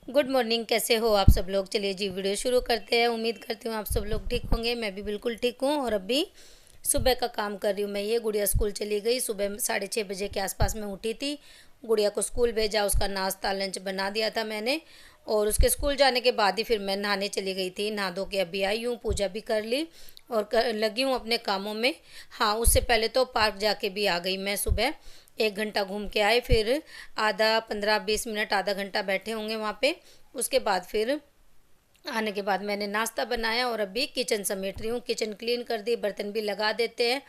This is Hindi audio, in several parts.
Good morning. कैसे हो आप सब लोग? चलिए जी वीडियो शुरू करते हैं। उम्मीद करती हूँ आप सब लोग ठीक होंगे। मैं भी बिल्कुल ठीक हूँ। और अभी सुबह का काम कर रही हूँ। मैं ये गुड़िया स्कूल चली गई। सुबह 6:30 बजे के आसपास में उठी थी। गुड़िया को स्कूल भेजा, उसका नाश्ता लंच बना दिया था मैंने। और उसके स्कूल जाने के बाद ही फिर मैं नहाने चली गई थी। नहा धो के अभी आई हूँ, पूजा भी कर ली और लगी हूँ अपने कामों में। हाँ, उससे पहले तो पार्क जाके भी आ गई मैं सुबह। 1 घंटा घूम के आए, फिर आधा 15-20 मिनट आधा घंटा बैठे होंगे वहाँ पे। उसके बाद फिर आने के बाद मैंने नाश्ता बनाया और अभी किचन समेट रही हूँ। किचन क्लीन कर दी, बर्तन भी लगा देते हैं।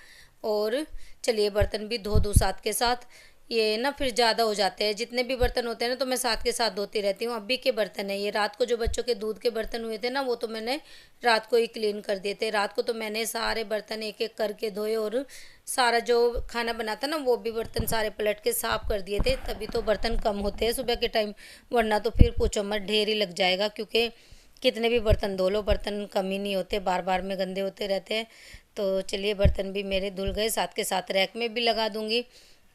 और चलिए बर्तन भी धो दूँ साथ के साथ। ये ना फिर ज़्यादा हो जाते हैं, जितने भी बर्तन होते हैं ना तो मैं साथ के साथ धोती रहती हूँ। अभी के बर्तन है ये, रात को जो बच्चों के दूध के बर्तन हुए थे ना वो तो मैंने रात को ही क्लीन कर दिए थे। रात को तो मैंने सारे बर्तन एक एक करके धोए और सारा जो खाना बनाता ना वो भी बर्तन सारे पलट के साफ़ कर दिए थे। तभी तो बर्तन कम होते हैं सुबह के टाइम, वरना तो फिर पूछो मत, ढेर ही लग जाएगा। क्योंकि कितने भी बर्तन धो लो बर्तन कम ही नहीं होते, बार बार में गंदे होते रहते हैं। तो चलिए बर्तन भी मेरे धुल गए, साथ के साथ रैक में भी लगा दूंगी।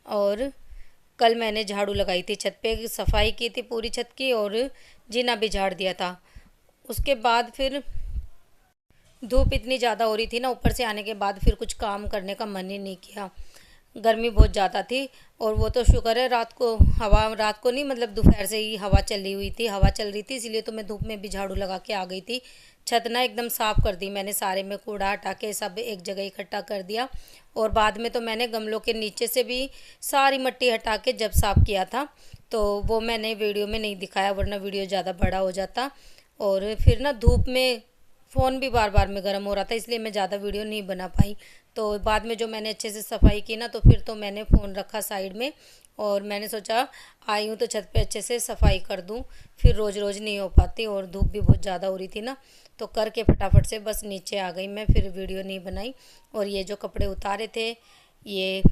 और कल मैंने झाड़ू लगाई थी, छत पे सफाई की थी पूरी छत की और जीना भी झाड़ दिया था। उसके बाद फिर धूप इतनी ज़्यादा हो रही थी ना, ऊपर से आने के बाद फिर कुछ काम करने का मन ही नहीं किया। गर्मी बहुत ज़्यादा थी। और वो तो शुक्र है रात को हवा, रात को नहीं मतलब दोपहर से ही हवा चली हुई थी, हवा चल रही थी, इसीलिए तो मैं धूप में भी झाड़ू लगा के आ गई थी। छत ना एकदम साफ़ कर दी मैंने, सारे में कूड़ा हटा के सब एक जगह इकट्ठा कर दिया। और बाद में तो मैंने गमलों के नीचे से भी सारी मिट्टी हटा के जब साफ़ किया था, तो वो मैंने वीडियो में नहीं दिखाया, वरना वीडियो ज़्यादा बड़ा हो जाता। और फिर ना धूप में फ़ोन भी बार बार में गर्म हो रहा था, इसलिए मैं ज़्यादा वीडियो नहीं बना पाई। तो बाद में जो मैंने अच्छे से सफाई की ना, तो फिर तो मैंने फ़ोन रखा साइड में और मैंने सोचा आई हूँ तो छत पे अच्छे से सफाई कर दूँ। फिर रोज़ रोज़ नहीं हो पाती और धूप भी बहुत ज़्यादा हो रही थी ना, तो करके फटाफट से बस नीचे आ गई मैं, फिर वीडियो नहीं बनाई। और ये जो कपड़े उतारे थे ये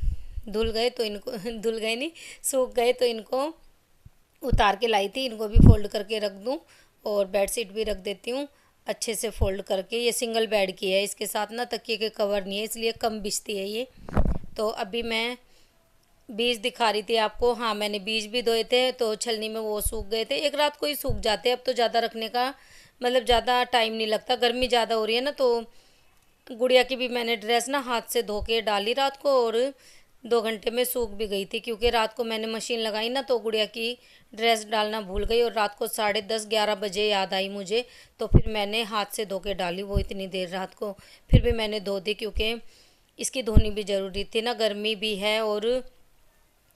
धुल गए तो इनको धुल गए नहीं, सूख गए तो इनको उतार के लाई थी। इनको भी फोल्ड करके रख दूँ और बेडशीट भी रख देती हूँ अच्छे से फोल्ड करके। ये सिंगल बेड की है, इसके साथ ना तकिए के कवर नहीं है, इसलिए कम बिछती है ये। तो अभी मैं बीज दिखा रही थी आपको। हाँ, मैंने बीज भी धोए थे तो छलनी में वो सूख गए थे, एक रात को ही सूख जाते हैं। अब तो ज़्यादा रखने का मतलब ज़्यादा टाइम नहीं लगता, गर्मी ज़्यादा हो रही है ना। तो गुड़िया की भी मैंने ड्रेस ना हाथ से धो के डाली रात को और 2 घंटे में सूख भी गई थी। क्योंकि रात को मैंने मशीन लगाई ना तो गुड़िया की ड्रेस डालना भूल गई और रात को 10:30-11 बजे याद आई मुझे, तो फिर मैंने हाथ से धो के डाली वो इतनी देर रात को। फिर भी मैंने धो दी क्योंकि इसकी धोनी भी ज़रूरी थी ना, गर्मी भी है और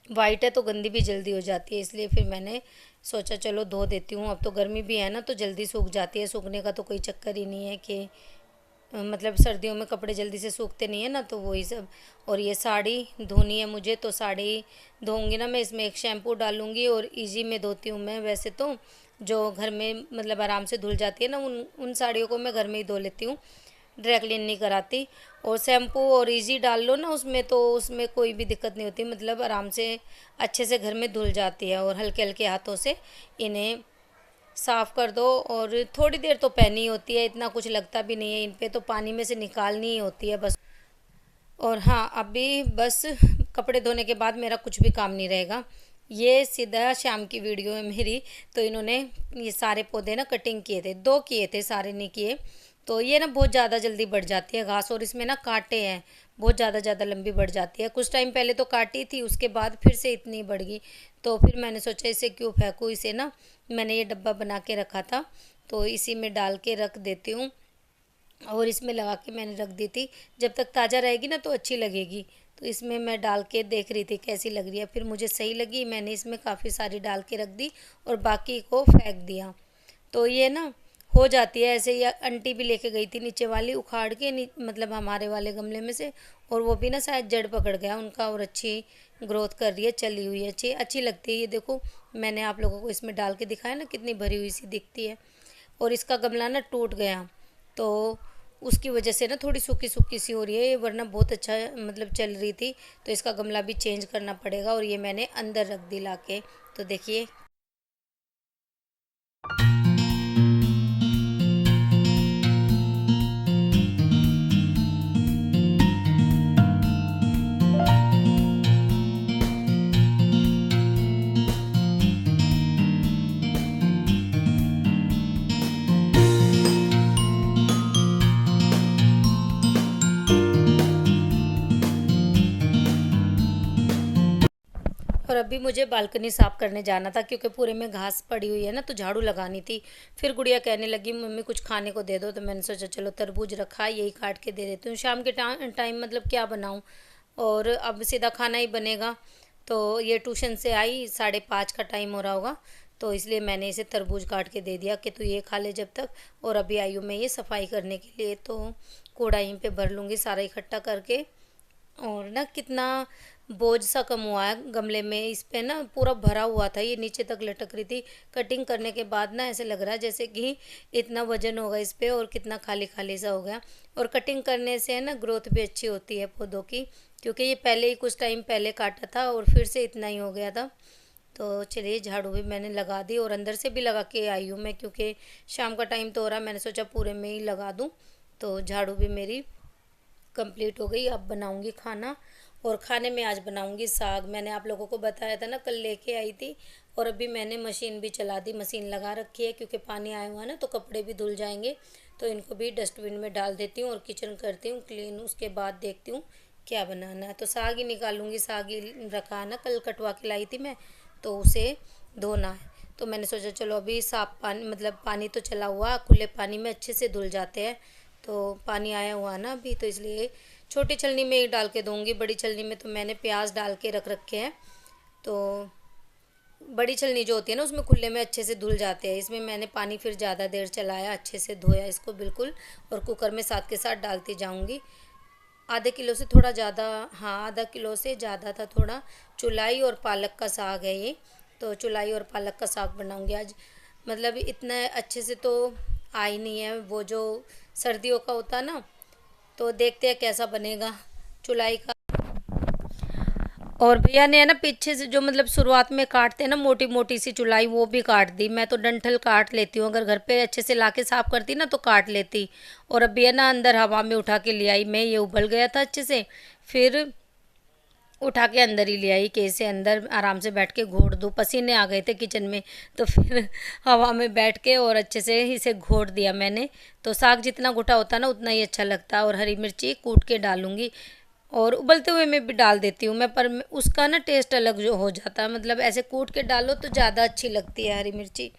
वाइट है तो गंदी भी जल्दी हो जाती है, इसलिए फिर मैंने सोचा चलो धो देती हूँ। अब तो गर्मी भी है ना तो जल्दी सूख जाती है, सूखने का तो कोई चक्कर ही नहीं है कि मतलब सर्दियों में कपड़े जल्दी से सूखते नहीं है ना, तो वही सब। और ये साड़ी धोनी है मुझे, तो साड़ी धोऊंगी ना मैं, इसमें एक शैम्पू डालूंगी और इजी में धोती हूँ मैं वैसे तो। जो घर में मतलब आराम से धुल जाती है ना, उन उन साड़ियों को मैं घर में ही धो लेती हूँ, ड्राई क्लीन नहीं कराती। और शैम्पू और इजी डाल लो ना उसमें तो उसमें कोई भी दिक्कत नहीं होती, मतलब आराम से अच्छे से घर में धुल जाती है। और हल्के हल्के हाथों से इन्हें साफ़ कर दो। और थोड़ी देर तो पहनी होती है, इतना कुछ लगता भी नहीं है इन पे, तो पानी में से निकालनी ही होती है बस। और हाँ, अभी बस कपड़े धोने के बाद मेरा कुछ भी काम नहीं रहेगा। ये सीधा शाम की वीडियो है मेरी। तो इन्होंने ये सारे पौधे ना कटिंग किए थे, 2 किए थे, सारे नहीं किए। तो ये ना बहुत ज़्यादा जल्दी बढ़ जाती है घास और इसमें ना कांटे हैं, बहुत ज़्यादा लंबी बढ़ जाती है। कुछ टाइम पहले तो काटी थी, उसके बाद फिर से इतनी बढ़ गई। तो फिर मैंने सोचा इसे क्यों फेंकूँ, इसे ना मैंने ये डब्बा बना के रखा था तो इसी में डाल के रख देती हूँ। और इसमें लगा के मैंने रख दी थी, जब तक ताज़ा रहेगी ना तो अच्छी लगेगी। तो इसमें मैं डाल के देख रही थी कैसी लग रही है, फिर मुझे सही लगी, मैंने इसमें काफ़ी सारी डाल के रख दी और बाकी को फेंक दिया। तो ये ना हो जाती है ऐसे ही। आंटी भी लेके गई थी नीचे वाली उखाड़ के, मतलब हमारे वाले गमले में से, और वो भी ना शायद जड़ पकड़ गया उनका और अच्छी ग्रोथ कर रही है, चली हुई है, अच्छी अच्छी लगती है। ये देखो मैंने आप लोगों को इसमें डाल के दिखाया ना, कितनी भरी हुई सी दिखती है। और इसका गमला ना टूट गया तो उसकी वजह से ना थोड़ी सूखी सूखी सी हो रही है, वरना बहुत अच्छा मतलब चल रही थी। तो इसका गमला भी चेंज करना पड़ेगा। और ये मैंने अंदर रख दी ला के, तो देखिए। अभी मुझे बालकनी साफ़ करने जाना था क्योंकि पूरे में घास पड़ी हुई है ना, तो झाड़ू लगानी थी। फिर गुड़िया कहने लगी मम्मी कुछ खाने को दे दो, तो मैंने सोचा चलो तरबूज रखा यही काट के दे देती हूँ। शाम के टाइम मतलब क्या बनाऊँ, और अब सीधा खाना ही बनेगा। तो ये ट्यूशन से आई, 5:30 का टाइम हो रहा होगा, तो इसलिए मैंने इसे तरबूज काट के दे दिया कि तू ये खा ले जब तक। और अभी आई हूँ मैं ये सफाई करने के लिए, तो कूड़ा यहीं पे भर लूँगी सारा इकट्ठा करके। और ना कितना बोझ सा कम हुआ है गमले में, इस पे ना पूरा भरा हुआ था, ये नीचे तक लटक रही थी। कटिंग करने के बाद ना ऐसे लग रहा है जैसे कि इतना वजन होगा इस पे, और कितना खाली खाली सा हो गया। और कटिंग करने से ना ग्रोथ भी अच्छी होती है पौधों की, क्योंकि ये पहले ही कुछ टाइम पहले काटा था और फिर से इतना ही हो गया था। तो चलिए झाड़ू भी मैंने लगा दी, और अंदर से भी लगा के आई हूँ मैं, क्योंकि शाम का टाइम तो हो रहा, मैंने सोचा पूरे में ही लगा दूँ। तो झाड़ू भी मेरी कंप्लीट हो गई। अब बनाऊंगी खाना, और खाने में आज बनाऊंगी साग। मैंने आप लोगों को बताया था ना, कल लेके आई थी, और अभी मैंने मशीन भी चला दी, मशीन लगा रखी है, क्योंकि पानी आया हुआ है ना, तो कपड़े भी धुल जाएंगे। तो इनको भी डस्टबिन में डाल देती हूँ और किचन करती हूँ क्लीन, उसके बाद देखती हूँ क्या बनाना है। तो साग ही निकालूंगी, साग ही रखा है ना, कल कटवा के लाई थी मैं, तो उसे धोना है। तो मैंने सोचा चलो अभी साफ पानी, मतलब पानी तो चला हुआ, खुले पानी में अच्छे से धुल जाते हैं। तो पानी आया हुआ ना अभी, तो इसलिए छोटी छलनी में ही डाल के दूँगी। बड़ी छलनी में तो मैंने प्याज डाल के रख रखे हैं, तो बड़ी छलनी जो होती है ना उसमें खुले में अच्छे से धुल जाते हैं। इसमें मैंने पानी फिर ज़्यादा देर चलाया, अच्छे से धोया इसको बिल्कुल, और कुकर में साथ के साथ डालती जाऊँगी। आधे किलो से थोड़ा ज़्यादा, हाँ आधा किलो से ज़्यादा था थोड़ा। चुलाई और पालक का साग है ये, तो चुलाई और पालक का साग बनाऊंगी आज। मतलब इतना अच्छे से तो आ ही नहीं है, वो जो सर्दियों का होता है ना, तो देखते हैं कैसा बनेगा चुलाई का। और भैया ने है ना पीछे से जो मतलब शुरुआत में काटते हैं ना मोटी मोटी सी चुलाई, वो भी काट दी। मैं तो डंठल काट लेती हूँ, अगर घर पे अच्छे से लाके साफ करती ना तो काट लेती। और अब भैया ना अंदर हवा में उठा के ले आई, मैं ये उबल गया था अच्छे से, फिर उठा के अंदर ही ले आई कि इसे अंदर आराम से बैठ के घोट दूँ। पसीने आ गए थे किचन में, तो फिर हवा में बैठ के और अच्छे से इसे घोट दिया मैंने। तो साग जितना घुटा होता है ना उतना ही अच्छा लगता है। और हरी मिर्ची कूट के डालूंगी, और उबलते हुए में भी डाल देती हूँ मैं, पर उसका ना टेस्ट अलग जो हो जाता है, मतलब ऐसे कूट के डालो तो ज़्यादा अच्छी लगती है हरी मिर्ची।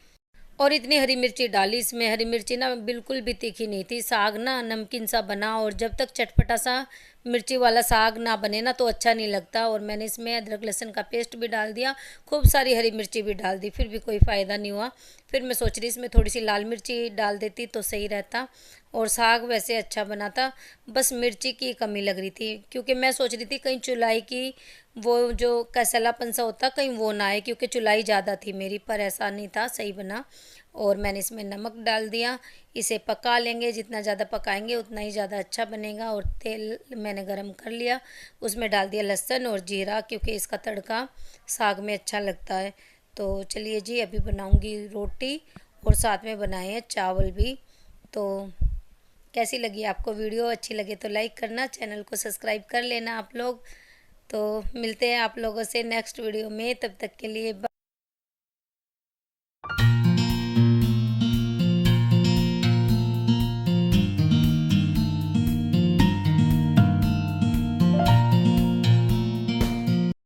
और इतनी हरी मिर्ची डाली इसमें, हरी मिर्ची ना बिल्कुल भी तीखी नहीं थी। साग ना नमकीन सा बना, और जब तक चटपटा सा मिर्ची वाला साग ना बने ना तो अच्छा नहीं लगता। और मैंने इसमें अदरक लहसुन का पेस्ट भी डाल दिया, खूब सारी हरी मिर्ची भी डाल दी, फिर भी कोई फ़ायदा नहीं हुआ। फिर मैं सोच रही इसमें थोड़ी सी लाल मिर्ची डाल देती तो सही रहता। और साग वैसे अच्छा बना था, बस मिर्ची की कमी लग रही थी, क्योंकि मैं सोच रही थी कहीं चुलाई की वो जो कैसलापन सा होता कहीं वो ना आए, क्योंकि चुलाई ज़्यादा थी मेरी, पर ऐसा नहीं था, सही बना। और मैंने इसमें नमक डाल दिया, इसे पका लेंगे, जितना ज़्यादा पकाएंगे उतना ही ज़्यादा अच्छा बनेगा। और तेल मैंने गरम कर लिया, उसमें डाल दिया लहसुन और जीरा, क्योंकि इसका तड़का साग में अच्छा लगता है। तो चलिए जी, अभी बनाऊंगी रोटी, और साथ में बनाए हैं चावल भी। तो कैसी लगी आपको वीडियो, अच्छी लगे तो लाइक करना, चैनल को सब्सक्राइब कर लेना आप लोग। तो मिलते हैं आप लोगों से नेक्स्ट वीडियो में, तब तक के लिए